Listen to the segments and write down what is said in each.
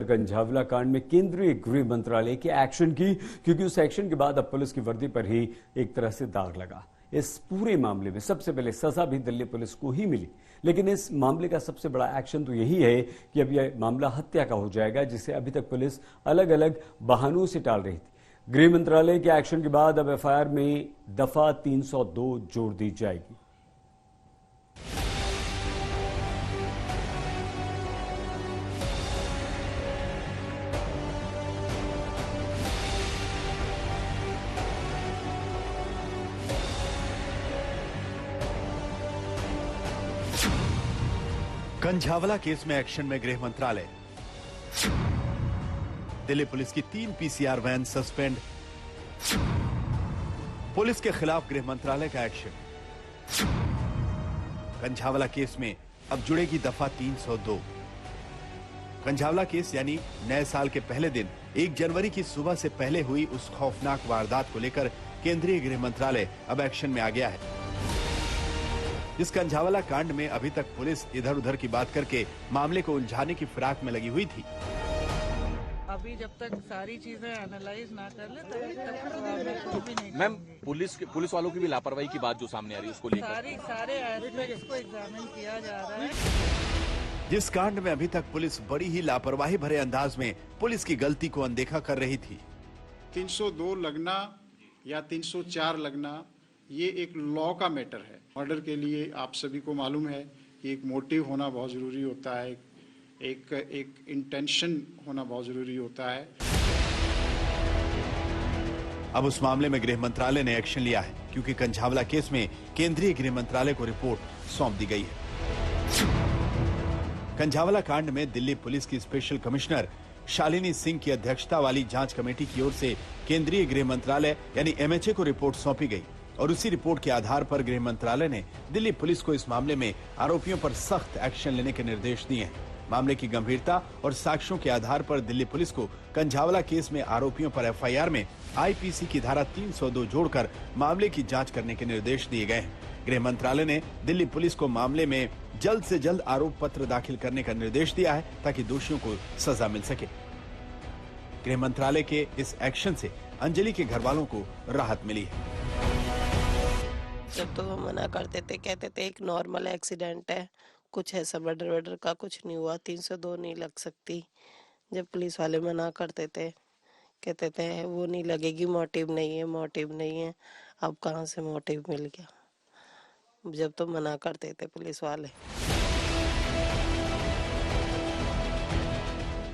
कंझावला कांड में केंद्रीय गृह मंत्रालय के एक्शन की, क्योंकि उस एक्शन के बाद अब पुलिस की वर्दी पर ही एक तरह से दाग लगा। इस पूरे मामले में सबसे पहले सजा भी दिल्ली पुलिस को ही मिली, लेकिन इस मामले का सबसे बड़ा एक्शन तो यही है कि अब यह मामला हत्या का हो जाएगा, जिसे अभी तक पुलिस अलग अलग बहानों से टाल रही थी। गृह मंत्रालय के एक्शन के बाद अब एफआईआर में दफा 302 जोड़ दी जाएगी। कंझावला केस में एक्शन में गृह मंत्रालय, दिल्ली पुलिस की 3 पीसीआर वैन सस्पेंड, पुलिस के खिलाफ गृह मंत्रालय का एक्शन। कंझावला केस में अब जुड़ेगी दफा 302। कंझावला केस यानी नए साल के पहले दिन 1 जनवरी की सुबह से पहले हुई उस खौफनाक वारदात को लेकर केंद्रीय गृह मंत्रालय अब एक्शन में आ गया है। इस कंझावला कांड में अभी तक पुलिस इधर उधर की बात करके मामले को उलझाने की फिराक में लगी हुई थी। अभी जब तक सारी चीजें एनालाइज ना कर ले तब भी नहीं। मैम, पुलिस वालों की भी लापरवाही की बात जो सामने आ रही है उसको लेकर सारे एस्पेक्ट्स को एग्जामिन किया जा रहा है। जिस कांड में अभी तक पुलिस बड़ी ही लापरवाही भरे अंदाज में पुलिस की गलती को अनदेखा कर रही थी। 302 लगना या 304 लगना ये एक लॉ का मैटर है। मर्डर के लिए आप सभी को मालूम है कि एक मोटिव होना बहुत जरूरी होता है, एक इंटेंशन होना बहुत जरूरी होता है। अब उस मामले में गृह मंत्रालय ने एक्शन लिया है, क्योंकि कंझावला केस में केंद्रीय गृह मंत्रालय को रिपोर्ट सौंप दी गई है। कंझावला कांड में दिल्ली पुलिस की स्पेशल कमिश्नर शालिनी सिंह की अध्यक्षता वाली जांच कमेटी की ओर से केंद्रीय गृह मंत्रालय यानी एमएचए को रिपोर्ट सौंपी गई और उसी रिपोर्ट के आधार पर गृह मंत्रालय ने दिल्ली पुलिस को इस मामले में आरोपियों पर सख्त एक्शन लेने के निर्देश दिए हैं। मामले की गंभीरता और साक्ष्यों के आधार पर दिल्ली पुलिस को कंझावला केस में आरोपियों पर एफआईआर में आईपीसी की धारा 302 जोड़कर मामले की जांच करने के निर्देश दिए गए हैं। गृह मंत्रालय ने दिल्ली पुलिस को मामले में जल्द से जल्द आरोप पत्र दाखिल करने का निर्देश दिया है, ताकि दोषियों को सजा मिल सके। गृह मंत्रालय के इस एक्शन से अंजलि के घर वालों को राहत मिली है। जब तो वो मना करते थे, कहते थे एक नॉर्मल एक्सीडेंट है, कुछ ऐसा मर्डर वर्डर का कुछ नहीं हुआ, 302 नहीं लग सकती। जब पुलिस वाले मना करते थे, कहते थे वो नहीं लगेगी, मोटिव नहीं है, मोटिव नहीं है। अब कहाँ से मोटिव मिल गया, जब तो मना करते थे पुलिस वाले।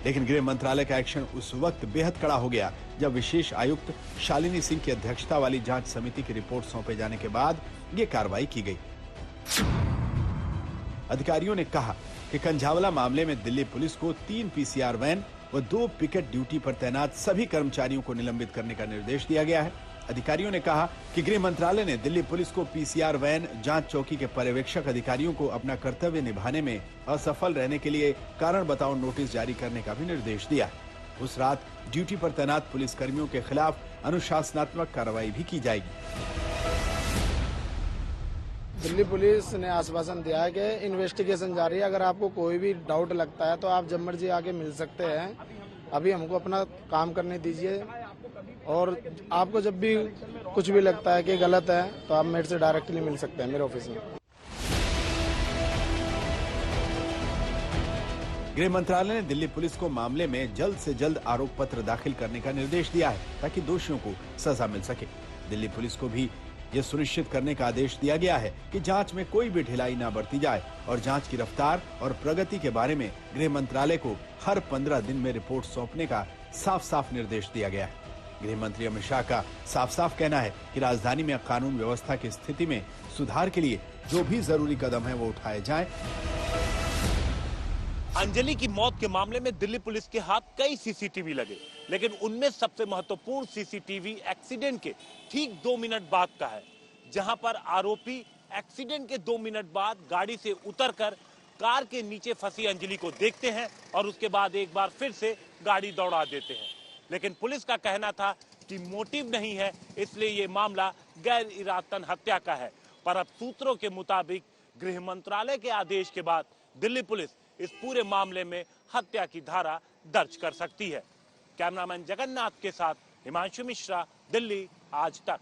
लेकिन गृह मंत्रालय का एक्शन उस वक्त बेहद कड़ा हो गया जब विशेष आयुक्त शालिनी सिंह की अध्यक्षता वाली जांच समिति की रिपोर्ट सौंपे जाने के बाद ये कार्रवाई की गई। अधिकारियों ने कहा कि कंझावला मामले में दिल्ली पुलिस को 3 पीसीआर वैन व 2 पिकेट ड्यूटी पर तैनात सभी कर्मचारियों को निलंबित करने का निर्देश दिया गया है। अधिकारियों ने कहा कि गृह मंत्रालय ने दिल्ली पुलिस को पीसीआर वैन जांच चौकी के पर्यवेक्षक अधिकारियों को अपना कर्तव्य निभाने में असफल रहने के लिए कारण बताओ नोटिस जारी करने का भी निर्देश दिया। उस रात ड्यूटी पर तैनात पुलिस कर्मियों के खिलाफ अनुशासनात्मक कार्रवाई भी की जाएगी। दिल्ली पुलिस ने आश्वासन दिया है कि इन्वेस्टिगेशन जारी है। अगर आपको कोई भी डाउट लगता है तो आप जब मर्जी आके मिल सकते हैं। अभी हमको अपना काम करने दीजिए, और आपको जब भी कुछ भी लगता है कि गलत है तो आप मेरे से डायरेक्टली मिल सकते हैं मेरे ऑफिस में। गृह मंत्रालय ने दिल्ली पुलिस को मामले में जल्द से जल्द आरोप पत्र दाखिल करने का निर्देश दिया है, ताकि दोषियों को सजा मिल सके। दिल्ली पुलिस को भी ये सुनिश्चित करने का आदेश दिया गया है कि जांच में कोई भी ढिलाई न बरती जाए, और जांच की रफ्तार और प्रगति के बारे में गृह मंत्रालय को हर 15 दिन में रिपोर्ट सौंपने का साफ साफ निर्देश दिया गया है। गृह मंत्री अमित शाह का साफ साफ कहना है कि राजधानी में कानून व्यवस्था की स्थिति में सुधार के लिए जो भी जरूरी कदम है वो उठाए जाएं। अंजलि की मौत के मामले में दिल्ली पुलिस के हाथ कई सीसीटीवी लगे, लेकिन उनमें सबसे महत्वपूर्ण सीसीटीवी एक्सीडेंट के ठीक 2 मिनट बाद का है, जहां पर आरोपी एक्सीडेंट के 2 मिनट बाद गाड़ी से उतरकर कार के नीचे फंसी अंजलि को देखते हैं और उसके बाद एक बार फिर से गाड़ी दौड़ा देते हैं। लेकिन पुलिस का कहना था कि मोटिव नहीं है, इसलिए ये मामला गैर इरादतन हत्या का है। पर अब सूत्रों के मुताबिक गृह मंत्रालय के आदेश के बाद दिल्ली पुलिस इस पूरे मामले में हत्या की धारा दर्ज कर सकती है। कैमरामैन जगन्नाथ के साथ हिमांशु मिश्रा, दिल्ली आज तक।